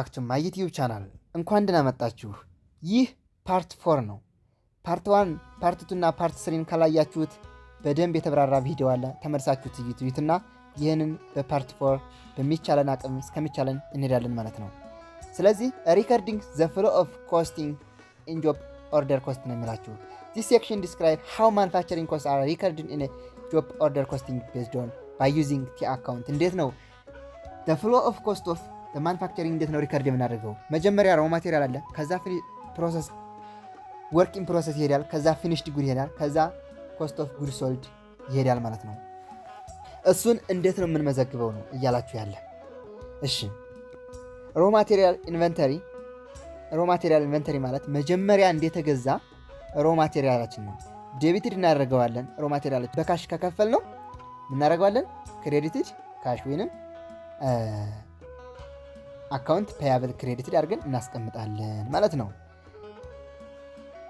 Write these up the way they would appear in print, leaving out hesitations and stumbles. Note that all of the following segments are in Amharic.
ባክ ቱ ማይ ዩቲዩብ ቻናል እንኳን ደህና መጣችሁ። ይህ ፓርት 4 ነው። ፓርት 1 ፓርት 2 እና ፓርት 3 ካላያችሁት በደንብ የተብራራ ቪዲዮ አለ። ተመልሳችሁት እዩትና ይህንን በፓርት 4 በሚቻለን አቅም እስከሚቻለን እንሄዳለን ማለት ነው። ስለዚህ ሪከርዲንግ ዘ ፍሎ ኦፍ ኮስቲንግ ኢን ጆብ ኦርደር ኮስት ነው የሚላችሁ። This section describes how manufacturing costs are recorded in a job order costing based on by using T account። እንዴት ነው the flow of cost of the manufacturing እንዴት ነው ሪከርድ የምናደርገው? መጀመሪያ ራው ማቴሪያል አለ፣ ከዛ ፕሮሰስ ወርክ ኢን ፕሮሰስ ይሄዳል፣ ከዛ ፊኒሽድ ጉድ ይሄዳል፣ ከዛ ኮስት ኦፍ ጉድ ሶልድ ይሄዳል ማለት ነው። እሱን እንዴት ነው የምንመዘግበው ነው እያላችሁ ያለ። እሺ ሮ ማቴሪያል ኢንቨንተሪ ማለት መጀመሪያ እንደተገዛ ሮ ማቴሪያላችን ነው። ዴቢትድ እናደርገዋለን። ሮ ማቴሪያላችን በካሽ ከከፈል ነው እናደርገዋለን ክሬዲትድ ካሽ ወይንም አካውንት ፔያብል ክሬዲትድ አድርገን እናስቀምጣለን ማለት ነው።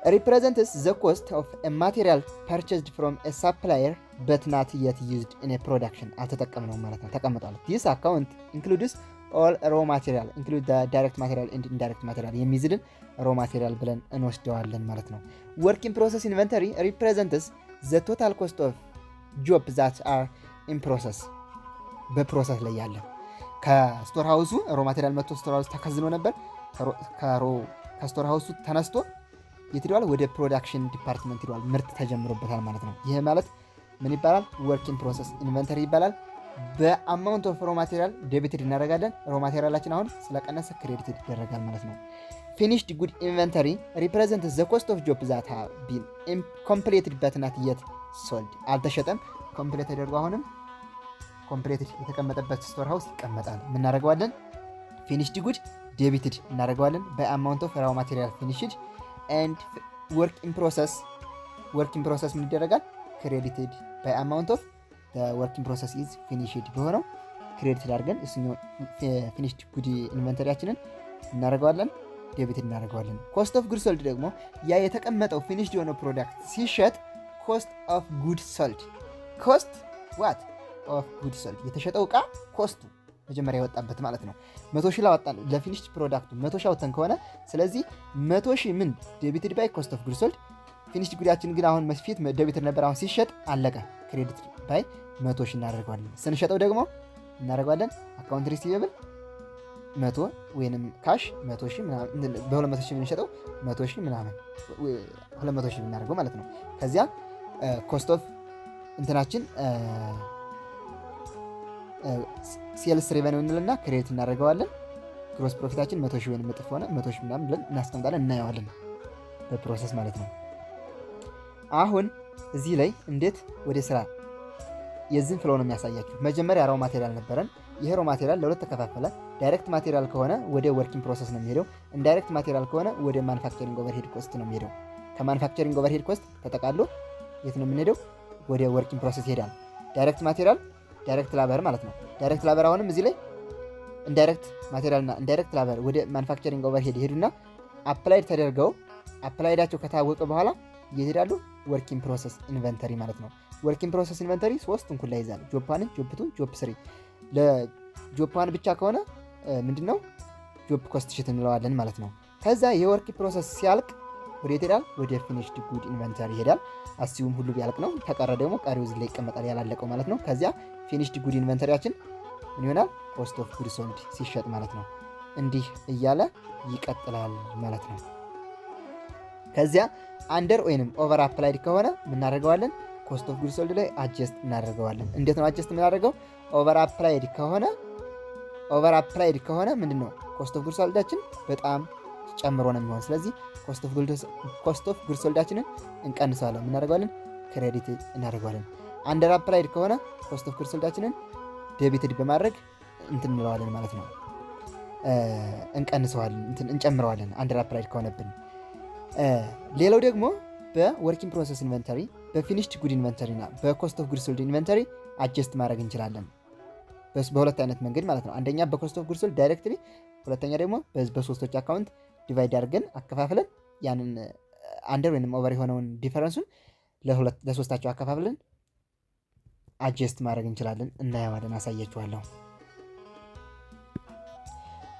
represents the cost of a material purchased from a supplier but not yet used in a production አልተጠቀምነው ማለት ነው፣ ተቀምጧል። this account includes all raw material include the direct material and indirect material የሚይዝልን raw material ብለን እንወስደዋለን ማለት ነው። work in process inventory represents the total cost of job that are in process በፕሮሰስ ላይ ያለ ከስቶር ሃውሱ ሮ ማቴሪያል መጥቶ ስቶር ሃውስ ተከዝኖ ነበር። ከስቶር ሃውሱ ተነስቶ የት ሄዷል? ወደ ፕሮዳክሽን ዲፓርትመንት ሄዷል። ምርት ተጀምሮበታል ማለት ነው። ይህ ማለት ምን ይባላል? ወርኪንግ ፕሮሰስ ኢንቨንተሪ ይባላል። በአማውንት ኦፍ ሮ ማቴሪያል ዴቢትድ እናደርጋለን። ሮ ማቴሪያላችን አሁን ስለቀነሰ ክሬዲትድ ይደረጋል ማለት ነው። ፊኒሽድ ጉድ ኢንቨንተሪ ሪፕሬዘንት ዘ ኮስት ኦፍ ጆብ ዛት ሃቭ ቢን ኮምፕሊትድ በት ናት የት ሶልድ አልተሸጠም፣ ኮምፕሊት ተደርጎ አሁንም ኮምፕሊትድ የተቀመጠበት ስቶር ሃውስ ይቀመጣል። እናደርገዋለን ፊኒሽድ ጉድ ዴቢትድ እናደርገዋለን በአማውንት ኦፍ ራው ማቴሪያል ፊኒሽድ ኤንድ ወርክ ኢን ፕሮሰስ ምን ይደረጋል? ክሬዲትድ ባይ አማውንት ኦፍ ወርክ ኢን ፕሮሰስ ኢዝ ፊኒሽድ በሆነው ክሬዲትድ አድርገን እሱኛው ፊኒሽድ ጉድ ኢንቨንተሪያችንን እናደርገዋለን ዴቢትድ እናደርገዋለን። ኮስት ኦፍ ጉድ ሶልድ ደግሞ ያ የተቀመጠው ፊኒሽድ የሆነው ፕሮዳክት ሲሸጥ ኮስት ኦፍ ጉድ ሶልድ ኮስት ዋት ኦፍ ጉድ ሶልድ የተሸጠው ዕቃ ኮስቱ መጀመሪያ የወጣበት ማለት ነው። 100,000 ላወጣን ለፊኒሽድ ፕሮዳክቱ 100,000 አወጣን ከሆነ ስለዚህ 100,000 ምን ዴቢትድ ባይ ኮስት ኦፍ ጉድ ሶልድ። ፊኒሽድ ጉዳችን ግን አሁን መስፊት ዴቢትድ ነበር፣ አሁን ሲሸጥ አለቀ። ክሬዲትድ ባይ 100,000 እናደርገዋለን። ስንሸጠው ደግሞ እናደርገዋለን አካውንት ሪሲቬብል 100 ወይንም ካሽ 100,000 ምናምን በ200,000 የምንሸጠው 100,000 ምናምን 200,000 እናደርገው ማለት ነው። ከዚያ ኮስት ኦፍ እንትናችን ሴልስ ሬቨኒው እንልና ክሬዲት እናደርገዋለን። ግሮስ ፕሮፊታችን 100,000 ወይንም እጥፍ ሆነ 100,000 ምናምን ብለን እናስቀምጣለን፣ እናየዋለን በፕሮሰስ ማለት ነው። አሁን እዚህ ላይ እንዴት ወደ ስራ የዚህን ፍሎ ነው የሚያሳያችሁ። መጀመሪያ ራው ማቴሪያል ነበረን። ይሄ ራው ማቴሪያል ለሁለት ተከፋፈለ። ዳይሬክት ማቴሪያል ከሆነ ወደ ወርኪንግ ፕሮሰስ ነው የሚሄደው። ኢንዳይሬክት ማቴሪያል ከሆነ ወደ ማኑፋክቸሪንግ ኦቨርሄድ ኮስት ነው የሚሄደው። ከማኑፋክቸሪንግ ኦቨርሄድ ኮስት ተጠቃሎ የት ነው የምንሄደው? ወደ ወርኪንግ ፕሮሰስ ይሄዳል። ዳይሬክት ማቴሪያል ዳይሬክት ላበር ማለት ነው። ዳይሬክት ላበር አሁንም እዚህ ላይ ኢንዳይሬክት ማቴሪያልና ኢንዳይሬክት ላበር ወደ ማኑፋክቸሪንግ ኦቨርሄድ ይሄዱና አፕላይድ ተደርገው አፕላይዳቸው ከታወቀ በኋላ ይሄዳሉ ወርኪንግ ፕሮሰስ ኢንቨንተሪ ማለት ነው። ወርኪንግ ፕሮሰስ ኢንቨንተሪ ሶስቱን ኩላ ይዛል። ጆብ 1 ጆብ 2 ጆብ 3 ለጆብ 1 ብቻ ከሆነ ምንድነው ጆብ ኮስት ሽት እንለዋለን ማለት ነው። ከዛ የወርክ ፕሮሰስ ሲያልቅ ወደ ይሄዳል ወደ ፊኒሽድ ጉድ ኢንቨንተሪ ይሄዳል። አስዩም ሁሉ ቢያልቅ ነው። ተቀረ ደግሞ ቀሪው እዚህ ላይ ይቀመጣል ያላለቀው ማለት ነው። ከዚያ ፊኒሽድ ጉድ ኢንቨንተሪያችን ምን ይሆናል? ኮስት ኦፍ ጉድ ሶልድ ሲሸጥ ማለት ነው። እንዲህ እያለ ይቀጥላል ማለት ነው። ከዚያ አንደር ወይንም ኦቨር አፕላይድ ከሆነ ምን እናደርገዋለን? ኮስት ኦፍ ጉድ ሶልድ ላይ አጀስት እናደርገዋለን። እንዴት ነው አጀስት የምናደርገው? ኦቨር አፕላይድ ከሆነ ምንድነው ኮስት ኦፍ ጉድ ሶልዳችን በጣም ጨምሮ ነው የሚሆን። ስለዚህ ኮስት ኦፍ ጉድ ሶልዳችንን እንቀንሰዋለን። እናደርገዋለን ክሬዲት እናደርገዋለን። አንደር አፕላይድ ከሆነ ኮስት ኦፍ ጉድ ሶልዳችንን ዴቢትድ በማድረግ እንለዋለን ማለት ነው። እንቀንሰዋለን፣ እንጨምረዋለን አንደር አፕላይድ ከሆነብን። ሌላው ደግሞ በወርኪንግ ፕሮሰስ ኢንቨንተሪ በፊኒሽድ ጉድ ኢንቨንተሪ እና በኮስት ኦፍ ጉድ ሶልድ ኢንቨንተሪ አጀስት ማድረግ እንችላለን። በሁለት አይነት መንገድ ማለት ነው። አንደኛ በኮስት ኦፍ ጉድ ሶልድ ዳይሬክትሊ፣ ሁለተኛ ደግሞ በሶስቶች አካውንት ዲቫይድ አድርገን አከፋፍለን ያንን አንደር ወይንም ኦቨር የሆነውን ዲፈረንሱን ለሶስታቸው አከፋፍለን አጀስት ማድረግ እንችላለን። እናየዋለን፣ አሳያችኋለሁ።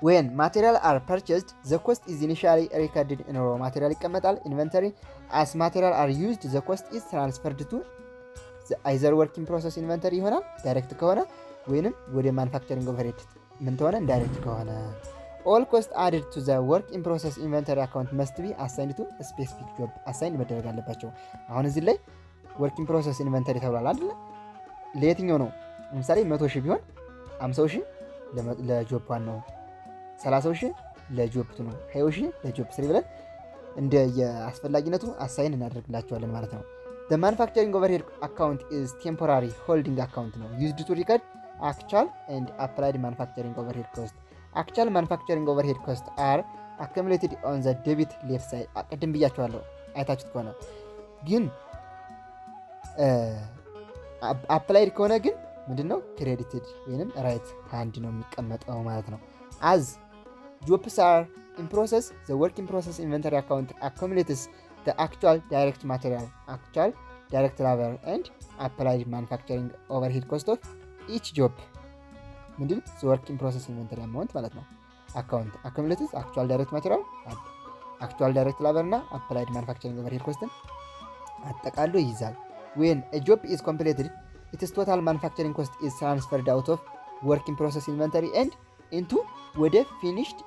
when material are purchased the cost is initially recorded in raw material ይቀመጣል inventory as material are used the cost is transferred to the either work in process inventory ይሆናል ዳይሬክት ከሆነ ወይንም ወደ ማኑፋክቸሪንግ ኦቨርሄድ ምን ተሆነ ኢንዳይሬክት ከሆነ all cost added to the work in process inventory account must be assigned to a specific job አሳይን መደረግ አለባቸው። አሁን እዚህ ላይ work in process inventory ተብሏል አይደል? ለየትኛው ነው? ለምሳሌ 100,000 ቢሆን 50,000 ለጆብ 1 ነው 30,000 ለጆብ 2 ነው 20,000 ለጆብ 3 ብለን እንደ የአስፈላጊነቱ አሳይን እናደርግላቸዋለን ማለት ነው። the manufacturing overhead account is temporary holding account ነው used to record actual and applied manufacturing overhead cost actual manufacturing overhead cost are accumulated on the debit left side ቅድም ብያቸዋለሁ አይታችሁት ከሆነ ግን applied ከሆነ ግን ምንድነው credited ወይንም right hand ነው የሚቀመጠው ማለት ነው። as jobs are in process the work in process inventory account accumulates the actual direct material actual direct labor and applied manufacturing overhead cost of each job ምንድን the work in process inventory amount ማለት ነው። account accumulates actual direct material actual direct labor እና applied manufacturing overhead cost አጠቃሎ ይይዛል። when a job is completed its total manufacturing cost is transferred out of work in process inventory and into ወደ finished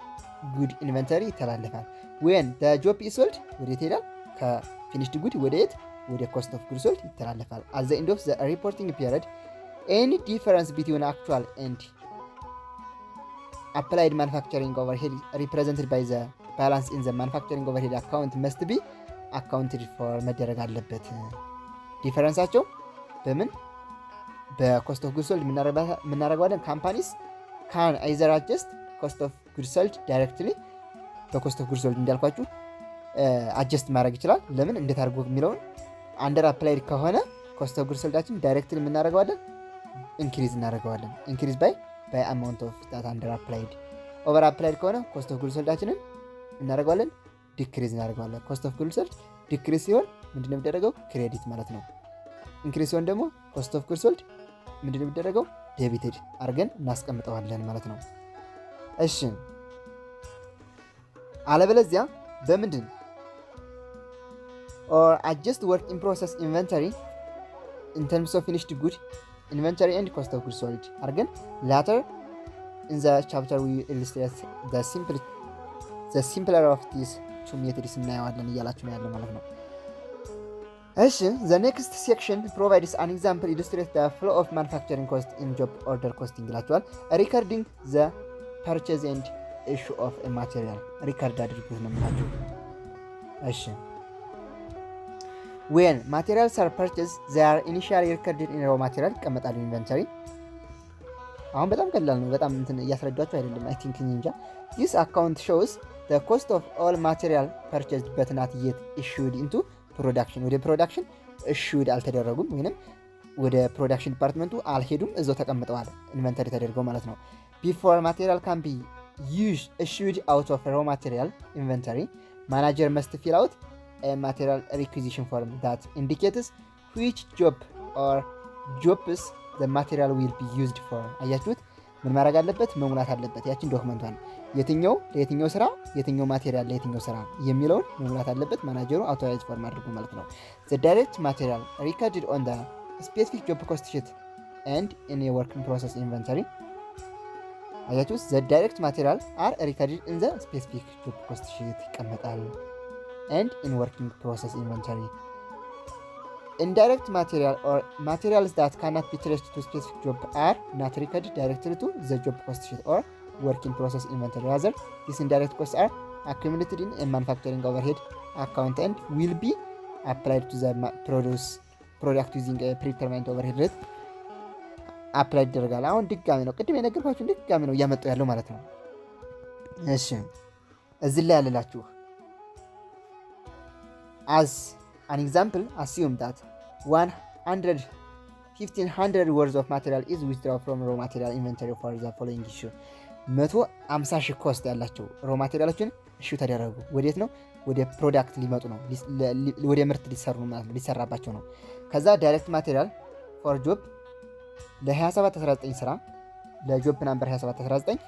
good inventory ይተላለፋል። when the job is sold ወደ ይሄዳል ከfinished good ወደ የት ወደ cost of goods sold ይተላለፋል። at the end of the reporting period any difference between actual and applied manufacturing overhead represented by the balance in the manufacturing overhead account must be accounted for መደረግ አለበት። ዲፈረንሳቸው በምን በኮስት ኦፍ ጉድ ሶልድ የምናደርገዋለን። ካምፓኒስ ካን አይዘር አጀስት ኮስት ኦፍ ጉድ ሶልድ ዳይሬክትሊ በኮስት ኦፍ ጉድ ሶልድ እንዳልኳችሁ አጀስት ማድረግ ይችላል። ለምን እንዴት አድርጎ የሚለውን አንደር አፕላይድ ከሆነ ኮስት ኦፍ ጉድ ሶልዳችን ዳይሬክትሊ የምናደርገዋለን ኢንክሪዝ እናደርገዋለን። ኢንክሪዝ ባይ አማውንት ኦፍ ዳት አንደር አፕላይድ። ኦቨር አፕላይድ ከሆነ ኮስት ኦፍ ጉድ ሶልዳችንን እናደርገዋለን ዲክሪዝ እናደርገዋለን። ኮስት ኦፍ ጉድ ሶልድ ዲክሪዝ ሲሆን ምንድነው የሚደረገው? ክሬዲት ማለት ነው። ኢንክሪዝ ሲሆን ደግሞ ኮስት ኦፍ ጉድ ሶልድ ምንድነው የሚደረገው? ዴቢትድ አድርገን እናስቀምጠዋለን ማለት ነው። እሺ አለበለዚያ በምንድን or adjust work in process inventory in terms of finished good inventory and cost of goods sold አድርገን later in the chapter we illustrate the simpler of these two methods እናየዋለን እያላችሁ ነው ያለው ማለት ነው። እሺ the next section provides an example illustrates the flow of manufacturing cost in job order costing ይላችኋል። recording the purchase and issue of a material record አድርጉት ነው የምላችሁ። እሺ when materials are purchased they are initially recorded in raw material ይቀመጣሉ ኢንቨንተሪ። አሁን በጣም ቀላል ነው። በጣም እንትን እያስረዳችሁ አይደለም I think እንጃ። this account shows the cost of all material purchased but not yet issued into production ወደ ፕሮዳክሽን issued አልተደረጉም ወይንም ወደ ፕሮዳክሽን ዲፓርትመንቱ አልሄዱም እዛው ተቀምጠዋል ኢንቨንተሪ ተደርገው ማለት ነው። before material can be issued out of raw material inventory manager must fill out a material requisition form that indicates which job or jobs the material will be used for አያችሁት ምን ማድረግ አለበት? መሙላት አለበት ያችን ዶክመንቷን የትኛው ለየትኛው ስራ የትኛው ማቴሪያል ለየትኛው ስራ የሚለውን መሙላት አለበት ማናጀሩ አውቶራይዝ ፎርም አድርጎ ማለት ነው። the direct material recorded on the specific job cost sheet and in a work in process inventory አያችሁት the direct material are recorded in the specific job cost sheet ይቀመጣል and in working process inventory. Indirect material or materials that cannot be traced to specific job are not recorded directly to the job cost sheet or working process inventory. Rather, these indirect costs are accumulated in a manufacturing overhead account and will be applied to the product using a predetermined overhead rate applied ይደረጋል። አሁን ድጋሚ ነው ቅድም የነገርኳችሁ ድጋሚ ነው እያመጣው ያለው ማለት ነው። እሺ እዚህ ላይ ያለላችሁ as an example assume that 1500 worth of material is withdrawn from raw material inventory for the following issue 150,000 ኮስት ያላቸው raw materialዎችን እሺ ተደረጉ። ወዴት ነው? ወደ ፕሮዳክት ሊመጡ ነው ወደ ምርት ሊሰሩ ነው ማለት ነው ሊሰራባቸው ነው። ከዛ ዳይሬክት ማቴሪያል for job ለ2719 ስራ ለጆብ ናምበር 2719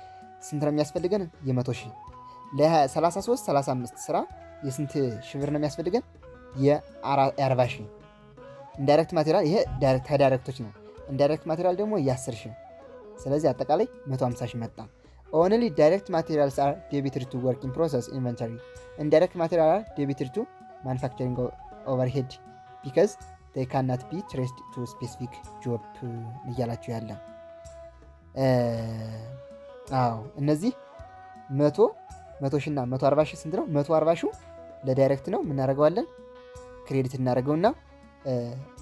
ስንት ነው የሚያስፈልገን? የ100,000 ለ33 35 ስራ የስንት ሺህ ብር ነው የሚያስፈልገን? የ40,000 ኢንዳይሬክት ማቴሪያል ይሄ ከዳይሬክቶች ነው። ኢንዳይሬክት ማቴሪያል ደግሞ የ10,000 ስለዚህ አጠቃላይ 150,000 መጣ። ኦንሊ ዳይሬክት ማቴሪያልስ አር ዴቢትድ ቱ ወርኪንግ ፕሮሰስ ኢንቨንተሪ ኢንዳይሬክት ማቴሪያል አር ዴቢትድ ቱ ማኑፋክቸሪንግ ኦቨርሄድ ቢካዝ they cannot be traced to specific job እያላችሁ ያለ እነዚህ 100,000 እና 140,000 ስንት ነው? 140,000 ለዳይሬክት ነው የምናደርገዋለን ክሬዲት እናደርገውና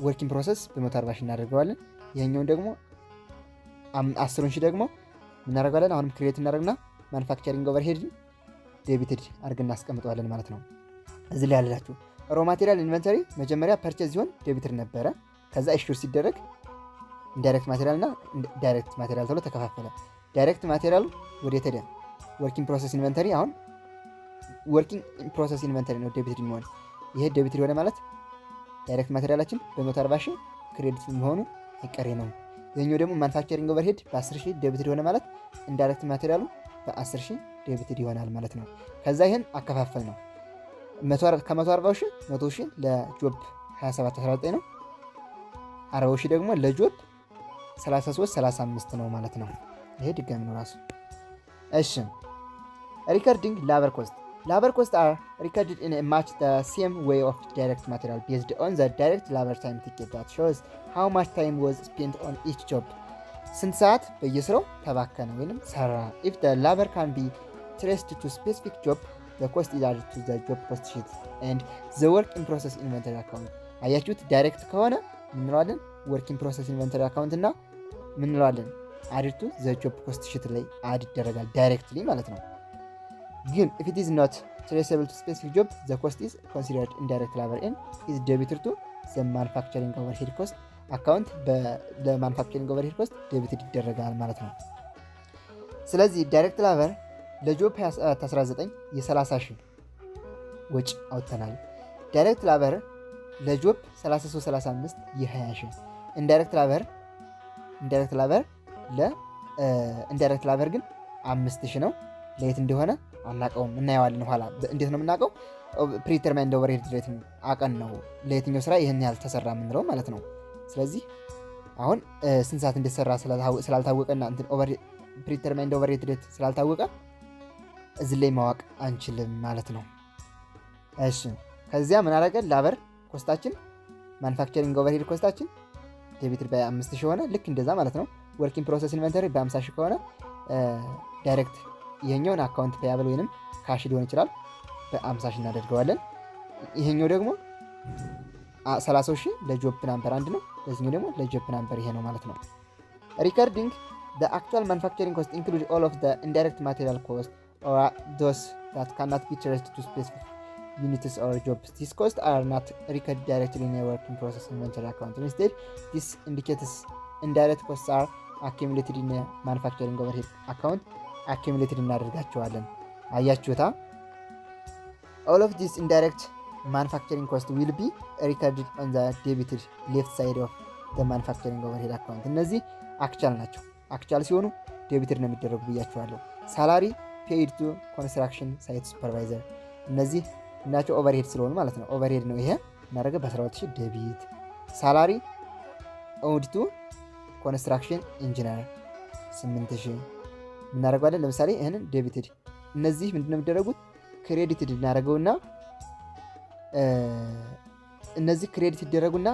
ወርኪንግ ፕሮሰስ በ140,000 እናደርገዋለን። ይሄኛውን ደግሞ 10,000 ደግሞ እናደርገዋለን አሁንም ክሬዲት እናደርግና ማኑፋክቸሪንግ ኦቨርሄድ ዴቢትድ አድርገን እናስቀምጠዋለን ማለት ነው። እዚህ ላይ ያላችሁ ሮ ማቴሪያል ኢንቨንተሪ መጀመሪያ ፐርቼዝ ሲሆን ዴቢትድ ነበረ። ከዛ ኢሹር ሲደረግ ኢንዳይሬክት ማቴሪያል እና ዳይሬክት ማቴሪያል ተብሎ ተከፋፈለ። ዳይሬክት ማቴሪያሉ ወደ ተደ ወርኪንግ ፕሮሰስ ኢንቨንተሪ አሁን ወርኪንግ ፕሮሰስ ኢንቨንተሪ ነው ዴቢትድ የሚሆን። ይሄ ዴቢትድ ሆነ ማለት ዳይሬክት ማቴሪያላችን በ140,000 ክሬዲት መሆኑ አይቀሬ ነው። ይሄኛው ደግሞ ማኑፋክቸሪንግ ኦቨርሄድ በ10,000 ዴቢትድ ሆነ ማለት ኢንዳይሬክት ማቴሪያሉ በ10,000 ዴቢትድ ይሆናል ማለት ነው። ከዛ ይሄን አከፋፈል ነው ከ140,000 100,000 ለጆብ 27 19 ነው። 40,000 ደግሞ ለጆብ 33 35 ነው ማለት ነው። ይሄ ድጋሚ ነው ራሱ። እሺ ሪከርዲንግ ላበር ኮስት አር ሪከርድድ ኢን ማች ዘ ሴም ዌይ ኦፍ ዳይሬክት ማቴሪያል ቤዝድ ኦን ዘ ዳይሬክት ላበር ታይም ቲኬት ዳት ሾውስ ሃው ማች ታይም ዋዝ ስፔንት ኦን ኢች ጆብ ስንት ሰዓት በየስራው ተባከነ ወይንም ሰራ። ኢፍ ዘ ላበር ካን ቢ ትሬስድ ቱ ስፔሲፊክ ጆብ the cost is added to the job cost sheet and the work in process inventory account። አያችሁት? ዳይሬክት ከሆነ ምን እንለዋለን? work in process inventory account እና ምን እንለዋለን? added to the job cost sheet ላይ አድ ይደረጋል ዳይሬክትሊ ማለት ነው። ግን if it is not traceable to specific job the cost is considered indirect labor and is debited to the manufacturing overhead cost account በማኑፋክቸሪንግ ኦቨርሄድ ኮስት ዴቢትድ ይደረጋል ማለት ነው። ስለዚህ ዳይሬክት ላበር ለጆብ 19 የ30,000 ወጪ አውጥተናል። ዳይሬክት ላበር ለጆብ 33 35 የ20,000 ኢንዳይሬክት ላበር ግን 5,000 ነው። ለየት እንደሆነ አናውቀውም፣ እናየዋለን ኋላ። እንዴት ነው የምናውቀው? ፕሪተርማይንድ ኦቨርሄድ ሬት አቀን ነው ለየትኛው ስራ ይህን ያህል ተሰራ የምንለው ማለት ነው። ስለዚህ አሁን ስንት ሰዓት እንደተሰራ ስላልታወቀና ፕሪተርማይንድ ኦቨርሄድ ሬት ስላልታወቀ እዚህ ላይ ማወቅ አንችልም ማለት ነው። እሺ ከዚያ ምን አደረገን? ላበር ኮስታችን ማኑፋክቸሪንግ ኦቨርሄድ ኮስታችን ዴቢትድ በ5,000 ሆነ። ልክ እንደዛ ማለት ነው። ወርኪንግ ፕሮሰስ ኢንቨንተሪ በ50,000 ከሆነ ዳይሬክት ይሄኛውን አካውንት ፔያብል ወይንም ካሽ ሊሆን ይችላል በ50,000 እናደርገዋለን። ይሄኛው ደግሞ 30,000 ለጆብ ናምበር 1 ነው። ለዚህኛው ደግሞ ለጆብ ናምበር ይሄ ነው ማለት ነው። ሪከርዲንግ the actual manufacturing cost include all of the indirect material cost or those that cannot be traced to specific units or jobs. These costs are not recorded directly in a working process inventory account. Instead, this indicates indirect costs are accumulated in a manufacturing overhead account. accumulated እናደርጋቸዋለን። አያችሁታ? All of these indirect manufacturing costs will be recorded on the debited left side of the manufacturing overhead account. እነዚህ አክቹዋል ናቸው። አክቹዋል ሲሆኑ ዴቢትድ ነው የሚደረጉ ብያችኋለሁ። ሳላሪ ፔይድ ቱ ኮንስትራክሽን ሳይት ሱፐርቫይዘር እነዚህ እናቸው ኦቨርሄድ ስለሆኑ ማለት ነው። ኦቨርሄድ ነው ይሄ እናደረገ በ12,000 ዴቢት። ሳላሪ ኦውድ ቱ ኮንስትራክሽን ኢንጂነር 8,000 እናደርገዋለን። ለምሳሌ ይህንን ዴቢትድ እነዚህ ምንድነው የሚደረጉት? ክሬዲትድ እናደርገውና እነዚህ ክሬዲት ይደረጉና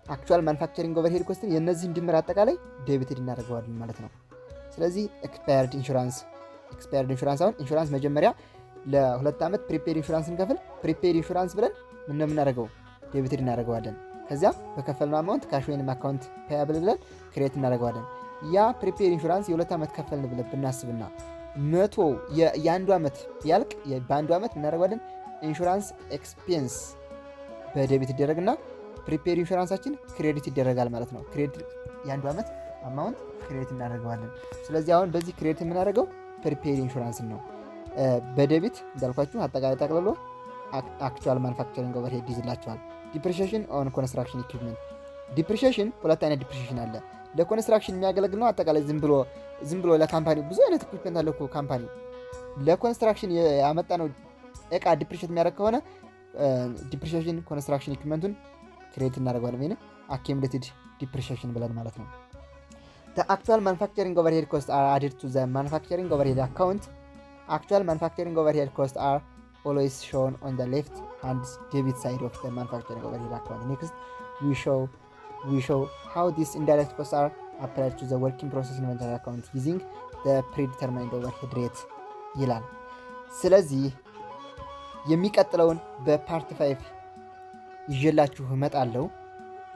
አክቹዋል ማኑፋክቸሪንግ ኦቨርሄድ ኮስትን የነዚህ እንድምር አጠቃላይ ዴቢትድ እናደርገዋለን ማለት ነው። ስለዚህ ኤክስፓየርድ ኢንሹራንስ አሁን ኢንሹራንስ መጀመሪያ ለ2 ዓመት ፕሪፔድ ኢንሹራንስ እንከፍል። ፕሪፔድ ኢንሹራንስ ብለን ምን ነው የምናደርገው? ዴቢትድ እናደርገዋለን። ከዚያ በከፈልነው አማውንት ካሽ ወይንም አካውንት ፔያብል ብለን ክሬዲት እናደርገዋለን። ያ ፕሪፔድ ኢንሹራንስ የ2 ዓመት ከፈልን ብለን ብናስብና 100 የአንዱ ዓመት ቢያልቅ በአንዱ ዓመት እናደርገዋለን ኢንሹራንስ ኤክስፔንስ በዴቢት ይደረግና ፕሪፔድ ኢንሹራንሳችን ክሬዲት ይደረጋል ማለት ነው። ክሬዲት የአንዱ ዓመት አማውንት ክሬዲት እናደርገዋለን። ስለዚህ አሁን በዚህ ክሬዲት የምናደርገው ፕሪፔድ ኢንሹራንስን ነው። በዴቢት እንዳልኳችሁ አጠቃላይ ጠቅልሎ አክቹዋል ማኑፋክቸሪንግ ኦቨርሄድ ይዝላችኋል። ዲፕሪሺዬሽን ኦን ኮንስትራክሽን ኢኩዊፕመንት ዲፕሪሺዬሽን ሁለት አይነት ዲፕሪሺዬሽን አለ። ለኮንስትራክሽን የሚያገለግል ነው። አጠቃላይ ዝም ብሎ ለካምፓኒ ብዙ አይነት ኢኩዊፕመንት አለ እኮ ካምፓኒ ለኮንስትራክሽን ያመጣ ነው እቃ ዲፕሪሺዬት የሚያደርግ ከሆነ ዲፕሪሺዬሽን ኮንስትራክሽን ኢኩዊፕመንቱን ክሬዲት እናደርገዋለን ወይም አኪሙሌትድ ዲፕሪሺዬሽን ብለን ማለት ነው። The actual manufacturing overhead costs are added to the manufacturing overhead account. Actual manufacturing overhead costs are always shown on the left hand debit side of the manufacturing overhead account. Next, we show how these indirect costs are applied to the working process inventory account using the predetermined overhead rate ይላል። ስለዚህ የሚቀጥለውን በፓርት 5 ይዤላችሁ እመጣለሁ።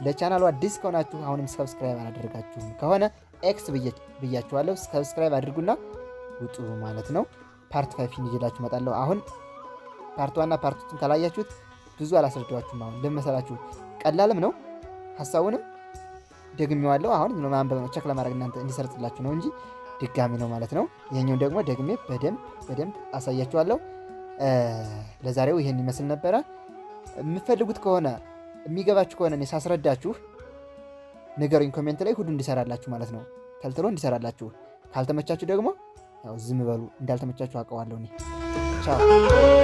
ለቻናሉ አዲስ ከሆናችሁ አሁንም ሰብስክራይብ አላደረጋችሁም ከሆነ ኤክስ ብያችኋለሁ። ሰብስክራይብ አድርጉና ውጡ ማለት ነው። ፓርት 5 ይዤላችሁ እመጣለሁ። አሁን ፓርት 1 እና ፓርት 2 ካላያችሁት ብዙ አላስረዳችሁም። አሁን ለመሰላችሁ ቀላልም ነው፣ ሐሳቡንም ደግሜዋለሁ። አሁን ነው ማንበብ ነው፣ ቸክ ለማድረግ እናንተ እንዲሰርጽላችሁ ነው እንጂ ድጋሚ ነው ማለት ነው። ይሄኛው ደግሞ ደግሜ በደንብ አሳያችኋለሁ። ለዛሬው ይሄን ይመስል ነበረ። የምትፈልጉት ከሆነ የሚገባችሁ ከሆነ እኔ ሳስረዳችሁ ንገሩኝ ኮሜንት ላይ፣ ሁሉ እንዲሰራላችሁ ማለት ነው። ተልትሎ እንዲሰራላችሁ። ካልተመቻችሁ ደግሞ ያው ዝም በሉ። እንዳልተመቻችሁ አውቀዋለሁ እኔ። ቻው